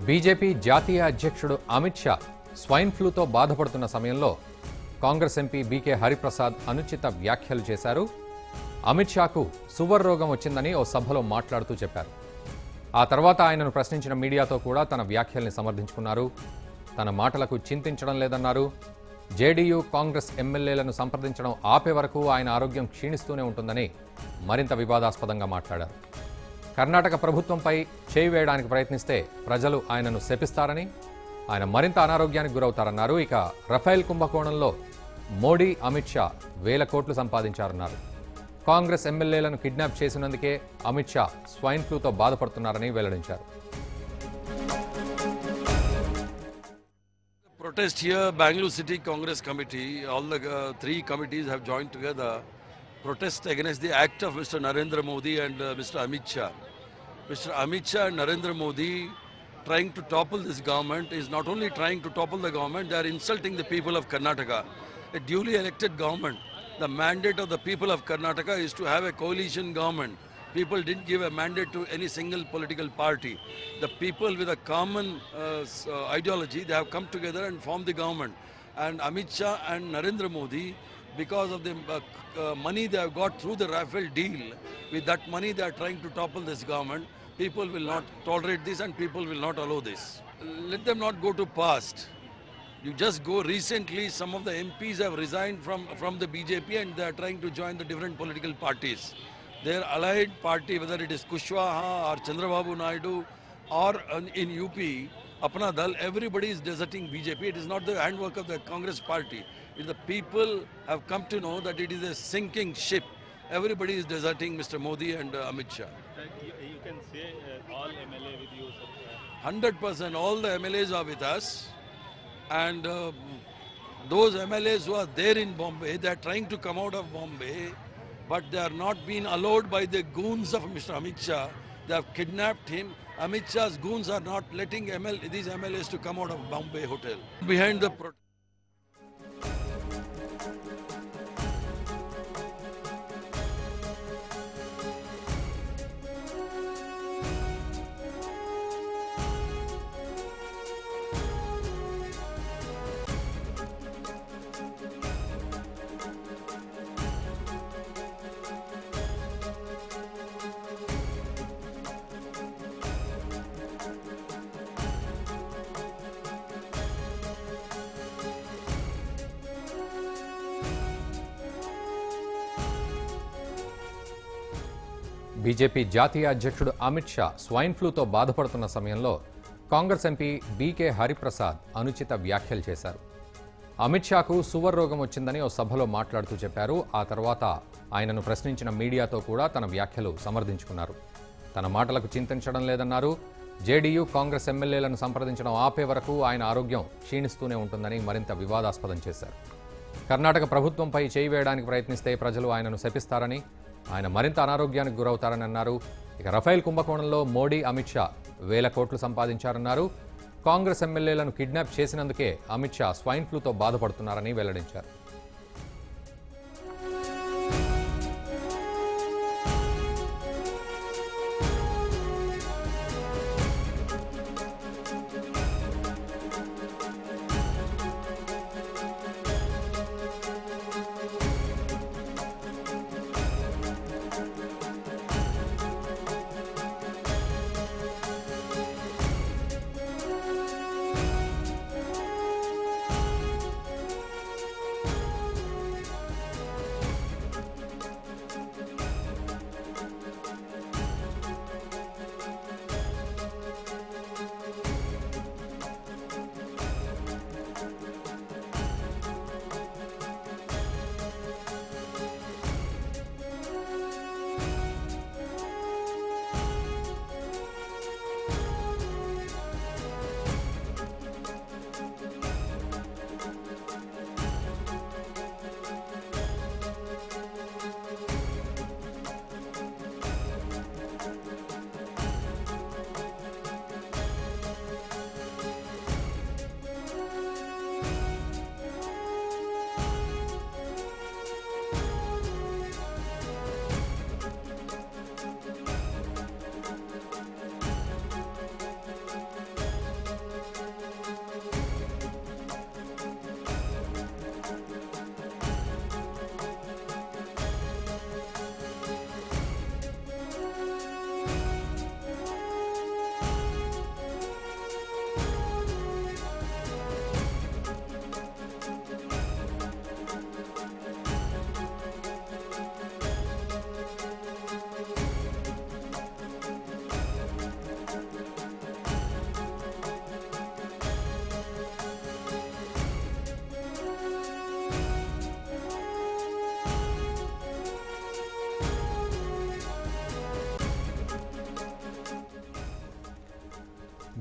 BJP జాతీయ అధ్యక్షుడు Amit Shah swine ఫ్లూతో బాధపడుతున్న సమయంలో కాంగ్రెస్ ఎంపీ బీకే హరిప్రసాద్ అనుచిత వ్యాఖ్యలు చేశారు. అమిత్ షాకు సువర్ రోగం వచ్చిందని ఓ సభలో మాట్లాడుతూ చెప్పారు. ఆ తర్వాత ఆయనను ప్రశ్నించిన మీడియాతో కూడా తన వ్యాఖ్యల్ని సమర్థించుకున్నారు. తన మాటలకు చింతించడం లేదన్నారు. జేడీయూ కాంగ్రెస్ ఎమ్మెల్యేలను సంప్రదించడం ఆపే వరకు ఆయన ఆరోగ్యం క్షీణిస్తూనే ఉంటుందని మరింత వివాదాస్పదంగా మాట్లాడారు. కర్ణాటక ప్రభుత్వంపై చేయి వేయడానికి ప్రయత్నిస్తే ప్రజలు ఆయనను శపిస్తారని, ఆయన మరింత అనారోగ్యానికి గురవుతారన్నారు. ఇక రఫేల్ కుంభకోణంలో మోడీ, అమిత్ షా వేల కోట్లు సంపాదించారన్నారు. కాంగ్రెస్ ఎమ్మెల్యేలను కిడ్నాప్ చేసినందుకే అమిత్ షా స్వైన్ ఫ్లూతో బాధపడుతున్నారని వెల్లడించారు. Protest here, Bangalore City Congress Committee, all the three committees have joined together, protest against the act of Mr. Narendra Modi and Mr. Amit Shah. Mr. Amit Shah and Narendra Modi trying to topple this government is not only trying to topple the government, they are insulting the people of Karnataka, a duly elected government. The mandate of the people of Karnataka is to have a coalition government. People didn't give a mandate to any single political party. The people with a common ideology, they have come together and formed the government. And Amit Shah and Narendra Modi, because of the money they have got through the Rafale deal, with that money they are trying to topple this government. People will not tolerate this and people will not allow this. Let them not go to past. You just go recently, some of the MPs have resigned from the BJP and they are trying to join the different political parties. Their allied party, whether it is Kushwaha or Chandrababu Naidu or in UP, Apna Dal, everybody is deserting BJP. It is not the handwork of the Congress party. The people have come to know that it is a sinking ship. Everybody is deserting Mr. Modi and Amit Shah. You can say all MLA with you, sir. 100%, all the MLAs are with us. And those MLAs who are there in Bombay, they are trying to come out of Bombay, but they are not being allowed by the goons of Mr. Amit Shah. They have kidnapped him. Amit Shah's goons are not letting these MLAs to come out of Bombay hotel. Behind the protest. BJP జాతీయ అధ్యక్షుడు Amit Shah swine ఫ్లూతో బాధపడుతున్న సమయంలో Congress MP BK Hariprasad అనుచిత వ్యాఖ్యలు చేశారు. అమిత్ షాకు సువర్ రోగం వచ్చిందని ఓ సభలో మాట్లాడుతూ చెప్పారు. ఆ తర్వాత ఆయనను ప్రశ్నించిన మీడియాతో కూడా తన వ్యాఖ్యలు సమర్థించుకున్నారు. తన మాటలకు చింతించడం లేదన్నారు. జేడీయూ కాంగ్రెస్ ఎమ్మెల్యేలను సంప్రదించడం ఆపే వరకు ఆయన ఆరోగ్యం క్షీణిస్తూనే ఉంటుందని మరింత వివాదాస్పదం చేశారు. కర్ణాటక ప్రభుత్వంపై చేయి వేయడానికి ప్రయత్నిస్తే ప్రజలు ఆయనను శపిస్తారని, ఆయన మరింత అనారోగ్యానికి గురవుతారని అన్నారు. ఇక రఫేల్ కుంభకోణంలో మోడీ, అమిత్ షా వేల కోట్లు సంపాదించారన్నారు. కాంగ్రెస్ ఎమ్మెల్యేలను కిడ్నాప్ చేసినందుకే అమిత్ షా స్వైన్ ఫ్లూతో బాధపడుతున్నారని వెల్లడించారు.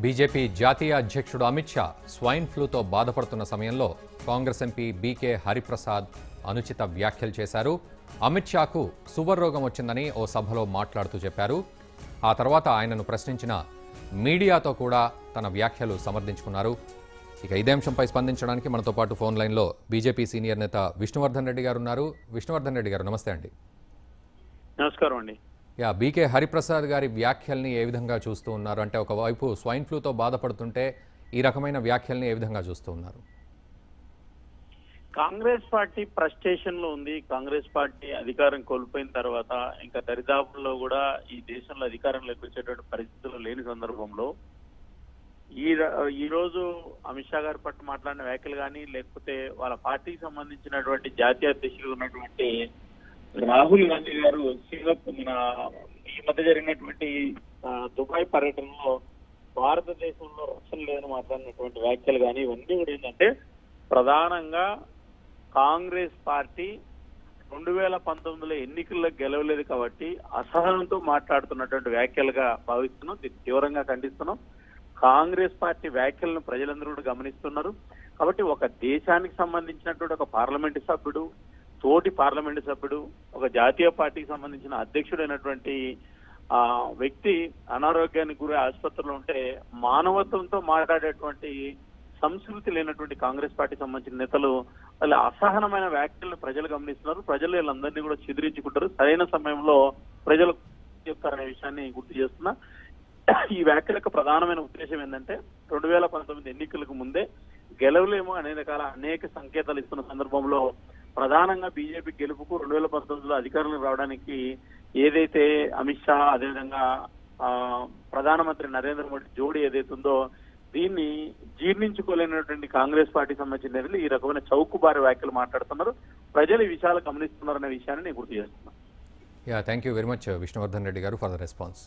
బీజేపీ జాతీయ అధ్యక్షుడు అమిత్ షా స్వైన్ ఫ్లూతో బాధపడుతున్న సమయంలో కాంగ్రెస్ ఎంపీ బీకే హరిప్రసాద్ అనుచిత వ్యాఖ్యలు చేశారు. అమిత్ షాకు సువర్ రోగం వచ్చిందని ఓ సభలో మాట్లాడుతూ చెప్పారు. ఆ తర్వాత ఆయనను ప్రశ్నించిన మీడియాతో కూడా తన వ్యాఖ్యలు సమర్థించుకున్నారు. ఇక ఇదే అంశంపై స్పందించడానికి మనతో పాటు ఫోన్ లైన్లో బీజేపీ సీనియర్ నేత విష్ణువర్ధన్ రెడ్డి గారు ఉన్నారు. విష్ణువర్ధన్ రెడ్డి గారు, నమస్తే అండి. నమస్కారం అండి. బీకే హరిప్రసాద్ గారి వ్యాఖ్యల్ని ఏ విధంగా చూస్తూ ఉన్నారు? అంటే ఒకవైపు స్వైన్ ఫ్లూతో బాధపడుతుంటే ఈ రకమైన వ్యాఖ్యల్ని ఏ విధంగా చూస్తూ ఉన్నారు? కాంగ్రెస్ పార్టీ ఫ్రస్ట్రేషన్ లో ఉంది. కాంగ్రెస్ పార్టీ అధికారం కోల్పోయిన తర్వాత ఇంకా దరిదాపుల్లో కూడా ఈ దేశంలో అధికారంలోకి వచ్చేటువంటి పరిస్థితులు లేని సందర్భంలో ఈ రోజు అమిత్ షా గారి పట్ల మాట్లాడిన వ్యాఖ్యలు కానీ, లేకపోతే వాళ్ళ పార్టీకి సంబంధించినటువంటి జాతీయ అధ్యక్షుడు ఉన్నటువంటి రాహుల్ గాంధీ గారు ఈ మధ్య జరిగినటువంటి దుబాయ్ పర్యటనలో భారతదేశంలో రక్షణ లేదని మాట్లాడినటువంటి వ్యాఖ్యలు కానీ, ఇవన్నీ కూడా ఏంటంటే ప్రధానంగా కాంగ్రెస్ పార్టీ 2019లో ఎన్నికల్లో గెలవలేదు కాబట్టి అసహనంతో మాట్లాడుతున్నటువంటి వ్యాఖ్యలుగా భావిస్తున్నాం. దీన్ని తీవ్రంగా ఖండిస్తున్నాం. కాంగ్రెస్ పార్టీ వ్యాఖ్యలను ప్రజలందరూ కూడా గమనిస్తున్నారు. కాబట్టి ఒక దేశానికి సంబంధించినటువంటి ఒక పార్లమెంటు సభ్యుడు, తోటి పార్లమెంటు సభ్యుడు, ఒక జాతీయ పార్టీకి సంబంధించిన అధ్యక్షుడైనటువంటి వ్యక్తి అనారోగ్యానికి గురి ఆసుపత్రిలో ఉంటే మానవత్వంతో మాట్లాడేటువంటి సంస్కృతి లేనటువంటి కాంగ్రెస్ పార్టీ సంబంధించిన నేతలు వాళ్ళ అసహనమైన వ్యాఖ్యలను ప్రజలు గమనిస్తున్నారు. ప్రజలు వీళ్ళందరినీ కూడా చిదిరించుకుంటారు. సరైన సమయంలో ప్రజలు చెప్తారనే విషయాన్ని గుర్తు చేస్తున్నా. ఈ వ్యాఖ్యల యొక్క ప్రధానమైన ఉద్దేశం ఏంటంటే 2019 ఎన్నికలకు ముందే గెలవలేమో అనేక సంకేతాలు ఇస్తున్న సందర్భంలో ప్రధానంగా బీజేపీ గెలుపుకు 2019లో అధికారంలోకి రావడానికి ఏదైతే అమిత్ షా, అదేవిధంగా ప్రధానమంత్రి నరేంద్ర మోడీ జోడీ ఏదైతే ఉందో దీన్ని జీర్ణించుకోలేనటువంటి కాంగ్రెస్ పార్టీ సంబంధించిన నేతలు ఈ రకమైన చౌకబారి వ్యాఖ్యలు మాట్లాడుతున్నారు. ప్రజలు ఈ విషయాలు గమనిస్తున్నారనే విషయాన్ని నేను గుర్తు చేస్తున్నాను. Thank you very much Vishnuvardhan Reddy గారు for the response.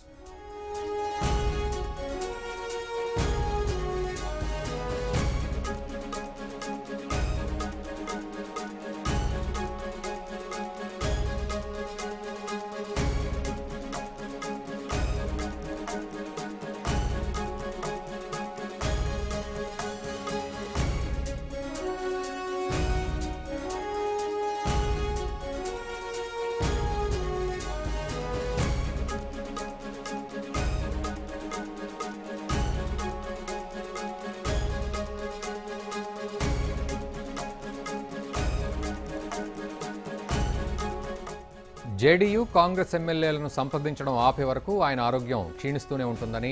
JDU Congress ఎమ్మెల్యేలను సంప్రదించడం ఆపే వరకు ఆయన ఆరోగ్యం క్షీణిస్తూనే ఉంటుందని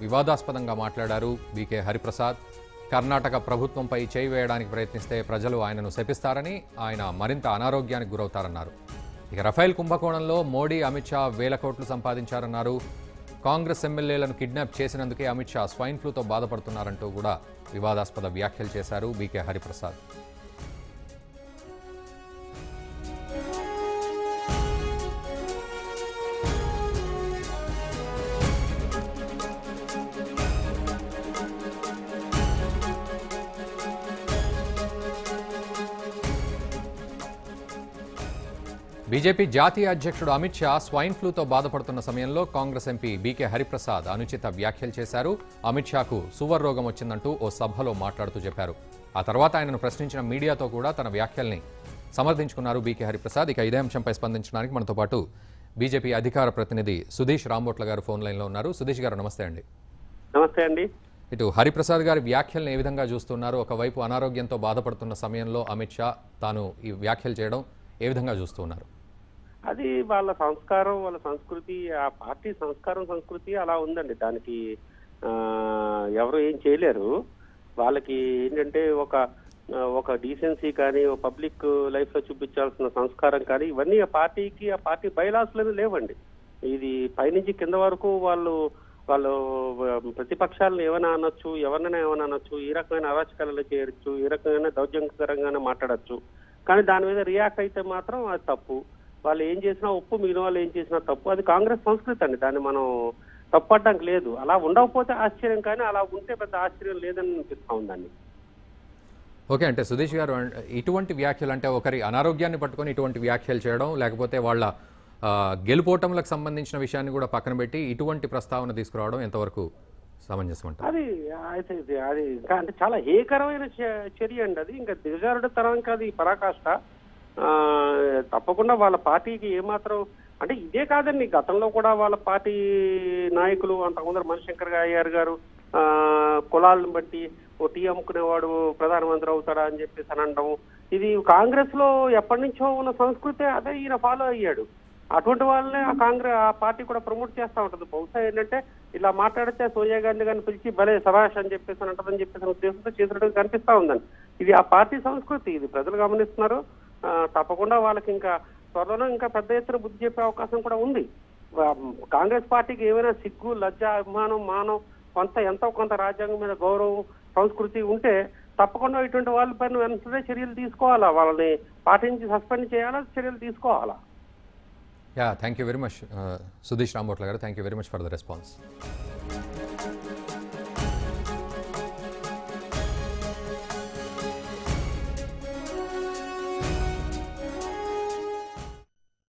వివాదాస్పదంగా మాట్లాడారు బీకే హరిప్రసాద్. కర్ణాటక ప్రభుత్వంపై చేయి వేయడానికి ప్రయత్నిస్తే ప్రజలు ఆయనను శపిస్తారని, ఆయన మరింత అనారోగ్యానికి గురవుతారన్నారు. ఇక రఫేల్ కుంభకోణంలో మోడీ, అమిత్ షా వేల కోట్లు సంపాదించారన్నారు. కాంగ్రెస్ ఎమ్మెల్యేలను కిడ్నాప్ చేసినందుకే అమిత్ షా స్వైన్ ఫ్లూతో బాధపడుతున్నారంటూ కూడా వివాదాస్పద వ్యాఖ్యలు చేశారు బీకే హరిప్రసాద్. బీజేపీ జాతీయ అధ్యక్షుడు అమిత్ షా స్వైన్ ఫ్లూతో బాధపడుతున్న సమయంలో కాంగ్రెస్ ఎంపీ బీకే హరిప్రసాద్ అనుచిత వ్యాఖ్యలు చేశారు. అమిత్ షాకు సువర్ రోగం వచ్చిందంటూ ఓ సభలో మాట్లాడుతూ చెప్పారు. ఆ తర్వాత ఆయనను ప్రశ్నించిన మీడియాతో కూడా తన వ్యాఖ్యల్ని సమర్థించుకున్నారు బీకే హరిప్రసాద్. ఇక ఇదే అంశంపై స్పందించడానికి మనతో పాటు బీజేపీ అధికార ప్రతినిధి సుధీష్ రాంబోట్ల గారు ఫోన్ లైన్లో ఉన్నారు. సుధీష్ గారు, నమస్తే అండి. నమస్తే అండి. ఇటు హరిప్రసాద్ గారి వ్యాఖ్యలను ఏ విధంగా చూస్తున్నారు? ఒకవైపు అనారోగ్యంతో బాధపడుతున్న సమయంలో అమిత్ షా తాను ఈ వ్యాఖ్యలు చేయడం ఏ విధంగా చూస్తున్నారు? అది వాళ్ళ సంస్కారం, వాళ్ళ సంస్కృతి, ఆ పార్టీ సంస్కృతి అలా ఉందండి. దానికి ఎవరు ఏం చేయలేరు. వాళ్ళకి ఏంటంటే ఒక డీసెన్సీ కానీ, పబ్లిక్ లైఫ్ లో చూపించాల్సిన సంస్కారం కానీ, ఇవన్నీ ఆ పార్టీ బైలాస్లు లేవండి. ఇది పైనుంచి కింద వరకు వాళ్ళు ప్రతిపక్షాలను ఏమైనా అనొచ్చు, ఎవరినైనా ఏమైనా అనొచ్చు, ఈ రకమైన అరాచకాలలో చేయొచ్చు, ఈ రకమైన దౌర్జన్యకరంగానే మాట్లాడచ్చు. కానీ దాని మీద రియాక్ట్ అయితే మాత్రం అది తప్పు. వాళ్ళు ఏం చేసినా ఒప్పు, మిగిలిన వాళ్ళు ఏం చేసినా తప్పు. అది కాంగ్రెస్ సంస్కృతి అండి. దాన్ని మనం తప్పడానికి లేదు. అలా ఉండకపోతే ఆశ్చర్యం, కానీ అలా ఉంటే పెద్ద ఆశ్చర్యం లేదని అనిపిస్తా ఉందండి. ఓకే, అంటే సుధీష్ గారు, ఇటువంటి వ్యాఖ్యలు అంటే ఒకరి అనారోగ్యాన్ని పట్టుకొని ఇటువంటి వ్యాఖ్యలు చేయడం, లేకపోతే వాళ్ళ గెలుపోటములకు సంబంధించిన విషయాన్ని కూడా పక్కన పెట్టి ఇటువంటి ప్రస్తావన తీసుకురావడం ఎంతవరకు సమంజసం అంటారు. అది అయితే అది ఇంకా అంటే చాలా హేకరమైన చర్య అండి. అది ఇంకా దిగజారుడుతనం ఇంకా అది పరాకాష్ట. తప్పకుండా వాళ్ళ పార్టీకి ఏమాత్రం అంటే ఇదే కాదండి, గతంలో కూడా వాళ్ళ పార్టీ నాయకులు అంతకుముందర మణిశంకర్ అయ్యర్ గారు కులాలను బట్టి ఓ టీ అమ్ముకునేవాడు ప్రధానమంత్రి అవుతాడా అని చెప్పేసి అని అనడం, ఇది కాంగ్రెస్ లో ఎప్పటి నుంచో ఉన్న సంస్కృతి, అదే ఈయన ఫాలో అయ్యాడు. అటువంటి వాళ్ళనే ఆ పార్టీ కూడా ప్రమోట్ చేస్తూ ఉంటుంది. బహుశా ఏంటంటే ఇలా మాట్లాడితే సోనియా గాంధీ గారిని పిలిచి భలే సభాష్ అని చెప్పేసి అంటదని చెప్పేసి ఉద్దేశంతో చేసినట్టు కనిపిస్తా ఉందండి. ఇది ఆ పార్టీ సంస్కృతి, ఇది ప్రజలు గమనిస్తున్నారు. తప్పకుండా వాళ్ళకి ఇంకా త్వరలో ఇంకా పెద్ద ఎత్తున బుద్ధి చెప్పే అవకాశం కూడా ఉంది. కాంగ్రెస్ పార్టీకి ఏమైనా సిగ్గు, లజ్జ, అభిమానం, మానం, ఎంతో కొంత రాజ్యాంగం మీద గౌరవం, సంస్కృతి ఉంటే తప్పకుండా ఇటువంటి వాళ్ళపైన వెంటనే చర్యలు తీసుకోవాలా, వాళ్ళని పార్టీ నుంచి సస్పెండ్ చేయాలా, చర్యలు తీసుకోవాలా. Thank you very much Sudheesh Rambotla గారు. Thank you very much for the response.